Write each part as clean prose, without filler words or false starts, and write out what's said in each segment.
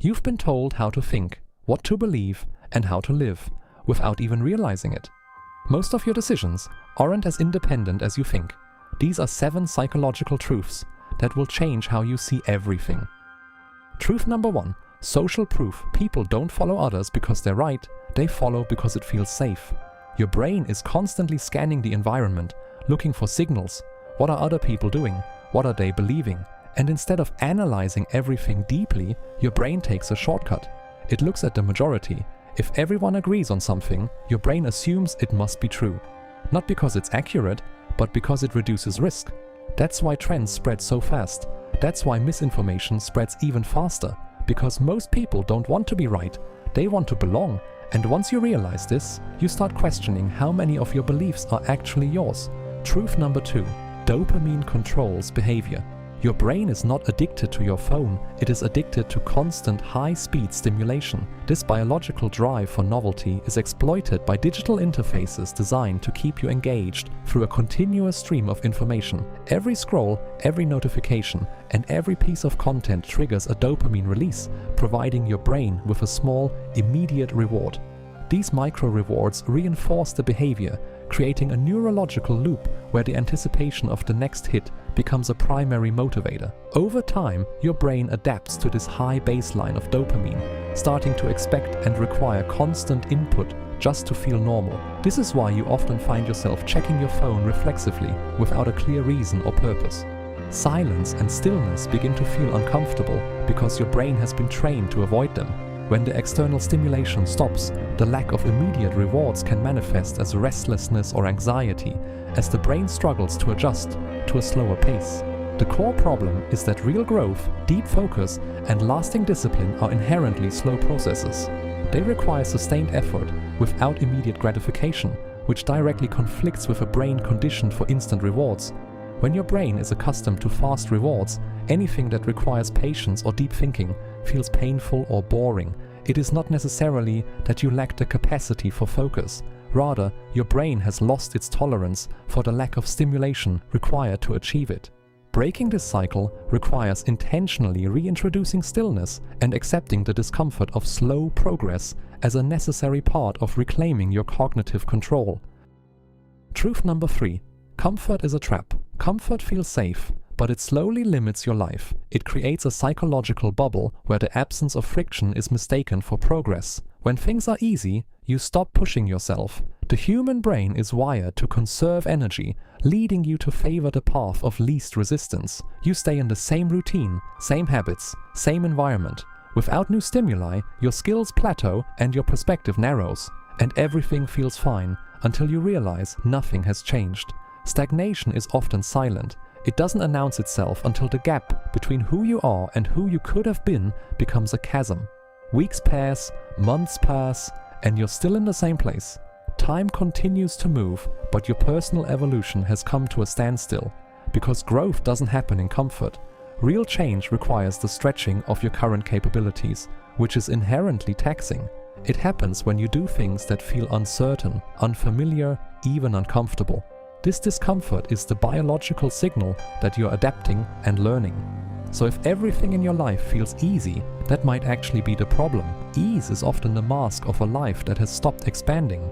You've been told how to think, what to believe, and how to live, without even realizing it. Most of your decisions aren't as independent as you think. These are 7 psychological truths that will change how you see everything. Truth number 1. Social proof. People don't follow others because they're right, they follow because it feels safe. Your brain is constantly scanning the environment, looking for signals. What are other people doing? What are they believing? And instead of analyzing everything deeply, your brain takes a shortcut. It looks at the majority. If everyone agrees on something, your brain assumes it must be true. Not because it's accurate, but because it reduces risk. That's why trends spread so fast. That's why misinformation spreads even faster. Because most people don't want to be right, they want to belong. And once you realize this, you start questioning how many of your beliefs are actually yours. Truth number 2. Dopamine controls behavior. Your brain is not addicted to your phone, it is addicted to constant high-speed stimulation. This biological drive for novelty is exploited by digital interfaces designed to keep you engaged through a continuous stream of information. Every scroll, every notification, and every piece of content triggers a dopamine release, providing your brain with a small, immediate reward. These micro-rewards reinforce the behavior, creating a neurological loop where the anticipation of the next hit becomes a primary motivator. Over time, your brain adapts to this high baseline of dopamine, starting to expect and require constant input just to feel normal. This is why you often find yourself checking your phone reflexively without a clear reason or purpose. Silence and stillness begin to feel uncomfortable because your brain has been trained to avoid them. When the external stimulation stops, the lack of immediate rewards can manifest as restlessness or anxiety, as the brain struggles to adjust to a slower pace. The core problem is that real growth, deep focus, and lasting discipline are inherently slow processes. They require sustained effort without immediate gratification, which directly conflicts with a brain conditioned for instant rewards. When your brain is accustomed to fast rewards, anything that requires patience or deep thinking feels painful or boring. It is not necessarily that you lack the capacity for focus. Rather, your brain has lost its tolerance for the lack of stimulation required to achieve it. Breaking this cycle requires intentionally reintroducing stillness and accepting the discomfort of slow progress as a necessary part of reclaiming your cognitive control. Truth number 3. Comfort is a trap. Comfort feels safe, but it slowly limits your life. It creates a psychological bubble where the absence of friction is mistaken for progress. When things are easy, you stop pushing yourself. The human brain is wired to conserve energy, leading you to favor the path of least resistance. You stay in the same routine, same habits, same environment. Without new stimuli, your skills plateau and your perspective narrows. And everything feels fine until you realize nothing has changed. Stagnation is often silent. It doesn't announce itself until the gap between who you are and who you could have been becomes a chasm. Weeks pass, months pass, and you're still in the same place. Time continues to move, but your personal evolution has come to a standstill. Because growth doesn't happen in comfort. Real change requires the stretching of your current capabilities, which is inherently taxing. It happens when you do things that feel uncertain, unfamiliar, even uncomfortable. This discomfort is the biological signal that you're adapting and learning. So if everything in your life feels easy, that might actually be the problem. Ease is often the mask of a life that has stopped expanding.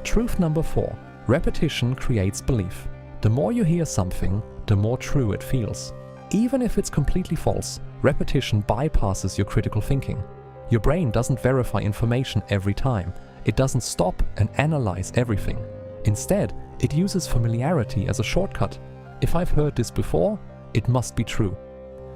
Truth number 4. Repetition creates belief. The more you hear something, the more true it feels. Even if it's completely false, repetition bypasses your critical thinking. Your brain doesn't verify information every time. It doesn't stop and analyze everything. Instead, it uses familiarity as a shortcut. If I've heard this before, it must be true.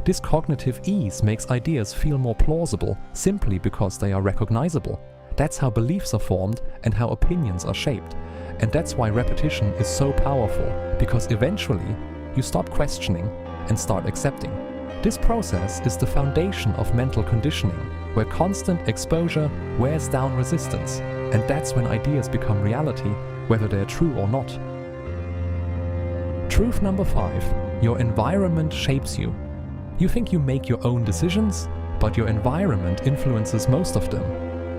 This cognitive ease makes ideas feel more plausible simply because they are recognizable. That's how beliefs are formed and how opinions are shaped. And that's why repetition is so powerful, because eventually you stop questioning and start accepting. This process is the foundation of mental conditioning, where constant exposure wears down resistance. And that's when ideas become reality, whether they're true or not. Truth number 5. Your environment shapes you. You think you make your own decisions, but your environment influences most of them.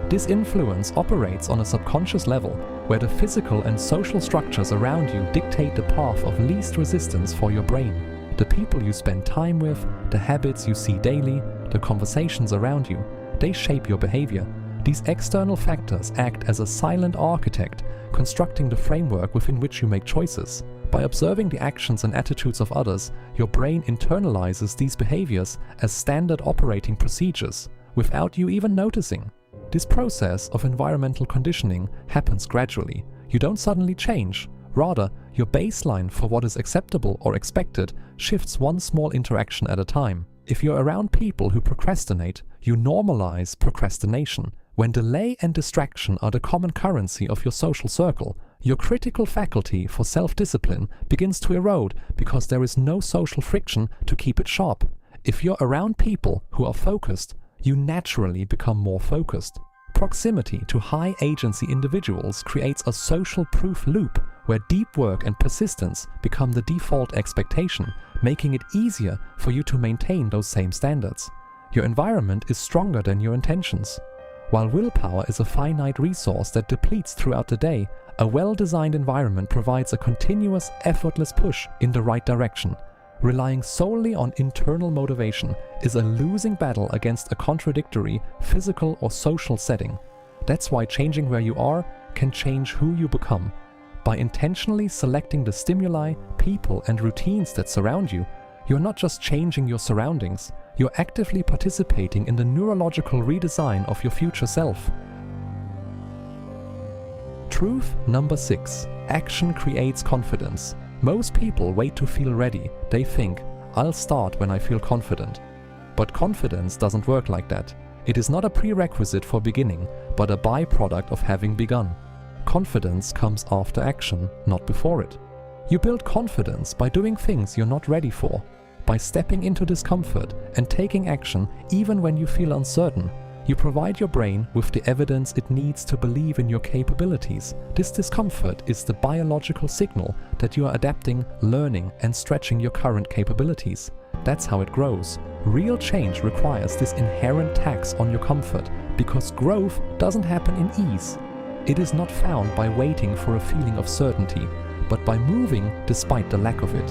This influence operates on a subconscious level, where the physical and social structures around you dictate the path of least resistance for your brain. The people you spend time with, the habits you see daily, the conversations around you, they shape your behavior. These external factors act as a silent architect, constructing the framework within which you make choices. By observing the actions and attitudes of others, your brain internalizes these behaviors as standard operating procedures, without you even noticing. This process of environmental conditioning happens gradually. You don't suddenly change. Rather, your baseline for what is acceptable or expected shifts one small interaction at a time. If you're around people who procrastinate, you normalize procrastination. When delay and distraction are the common currency of your social circle, your critical faculty for self-discipline begins to erode because there is no social friction to keep it sharp. If you're around people who are focused, you naturally become more focused. Proximity to high-agency individuals creates a social proof loop where deep work and persistence become the default expectation, making it easier for you to maintain those same standards. Your environment is stronger than your intentions. While willpower is a finite resource that depletes throughout the day, a well-designed environment provides a continuous, effortless push in the right direction. Relying solely on internal motivation is a losing battle against a contradictory physical or social setting. That's why changing where you are can change who you become. By intentionally selecting the stimuli, people, and routines that surround you, you're not just changing your surroundings, you're actively participating in the neurological redesign of your future self. Truth number 6. Action creates confidence. Most people wait to feel ready. They think, I'll start when I feel confident. But confidence doesn't work like that. It is not a prerequisite for beginning, but a byproduct of having begun. Confidence comes after action, not before it. You build confidence by doing things you're not ready for, by stepping into discomfort and taking action even when you feel uncertain. You provide your brain with the evidence it needs to believe in your capabilities. This discomfort is the biological signal that you are adapting, learning, and stretching your current capabilities. That's how it grows. Real change requires this inherent tax on your comfort, because growth doesn't happen in ease. It is not found by waiting for a feeling of certainty, but by moving despite the lack of it.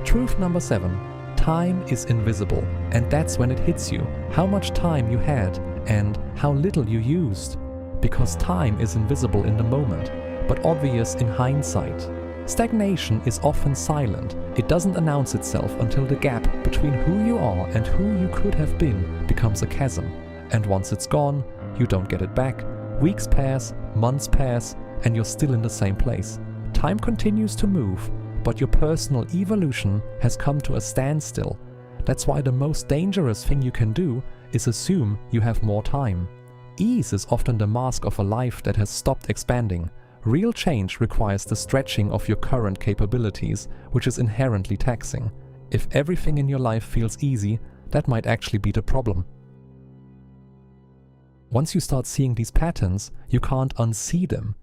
Truth number 7. Time is invisible, and that's when it hits you, how much time you had and how little you used. Because time is invisible in the moment, but obvious in hindsight. Stagnation is often silent. It doesn't announce itself until the gap between who you are and who you could have been becomes a chasm. And once it's gone, you don't get it back. Weeks pass, months pass, and you're still in the same place. Time continues to move, but your personal evolution has come to a standstill. That's why the most dangerous thing you can do is assume you have more time. Ease is often the mask of a life that has stopped expanding. Real change requires the stretching of your current capabilities, which is inherently taxing. If everything in your life feels easy, that might actually be the problem. Once you start seeing these patterns, you can't unsee them.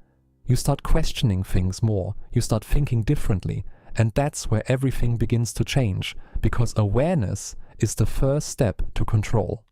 You start questioning things more, you start thinking differently, and that's where everything begins to change, because awareness is the first step to control.